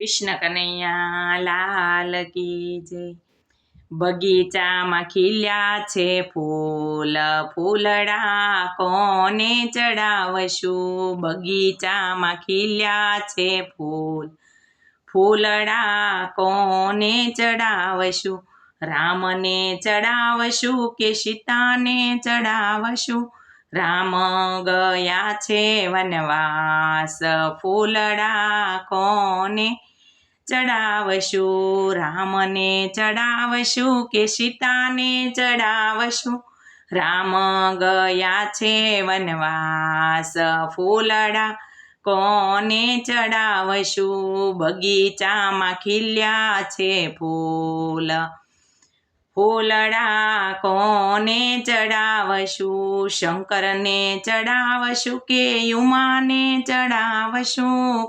કૃષ્ણ કનૈયા લાલ કી જય। બગીચામાં ખીલ્યા છે ફૂલ, ફૂલડા કોને ચડાવશું? બગીચામાં ખીલ્યા છે ફૂલ, ફૂલડા કોને ચડાવશું? રામને ચડાવશું કે સીતાને ચડાવશું? રામ ગયા છે વનવાસ, ફૂલડા કોને ચડાવશું? રામને ચડાવશું કે સીતાને ચડાવશું? રામ ગયા છે વનવાસ, ફૂલડા કોને ચડાવશું? બગીચામાં ખીલ્યા છે ફૂલ, ફૂલડા કોને ચડાવશું? શંકરને ચડાવશું કે ઉમાને ચડાવશું?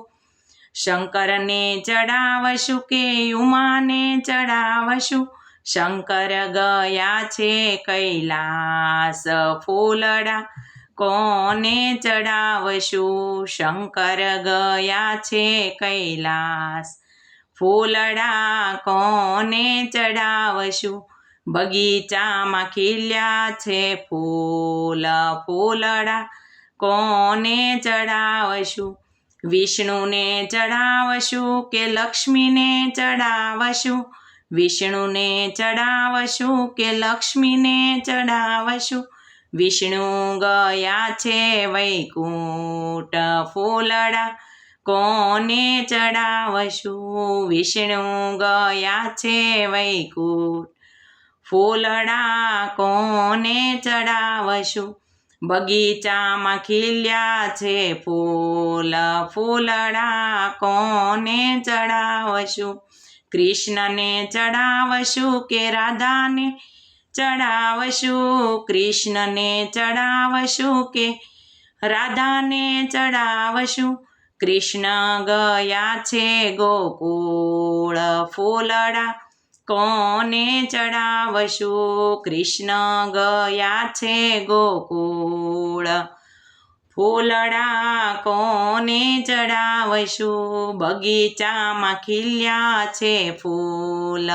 શંકરને ચડાવશું કે ઉમાને ચડાવશું? શંકર ગયા છે કૈલાસ, ફૂલડા કોને ચડાવશું? શંકર ગયા છે કૈલાસ, ફૂલડા કોને ચડાવશું? બગીચામાં ખીલ્યા છે ફૂલ, ફૂલડા કોને ચડાવશું? વિષ્ણુને ચડાવશું કે લક્ષ્મીને ચડાવશું? વિષ્ણુને ચડાવશું કે લક્ષ્મીને ચડાવશું? વિષ્ણુ ગયા છે વૈકુંઠ, ફૂલડા કોને ચડાવશું? વિષ્ણુ ગયા છે વૈકુંઠ, ફૂલડા કોને ચડાવશું? બગીચામાં ખીલ્યા છે ફૂલ, ફૂલડા કોને ચડાવશું? કૃષ્ણને ચડાવશું કે રાધાને ચડાવશું? કૃષ્ણને ચડાવશું કે રાધાને ચડાવશું? કૃષ્ણ ગયા છે ગોકુળ, ફૂલડા કોને ચડાવશું? કૃષ્ણ ગયા છે ગોકુળ, ફૂલડા કોને ચડાવશું? બગીચામાં ખીલ્યા છે ફૂલ,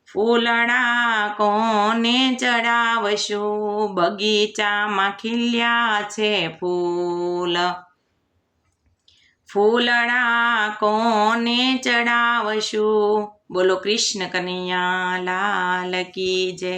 ફૂલડા કોને ચડાવશું? બગીચામાં ખીલ્યા છે ફૂલ, ફૂલડા કોને ચડાવશું? બોલો કૃષ્ણ કનૈયા લાલ કી જય।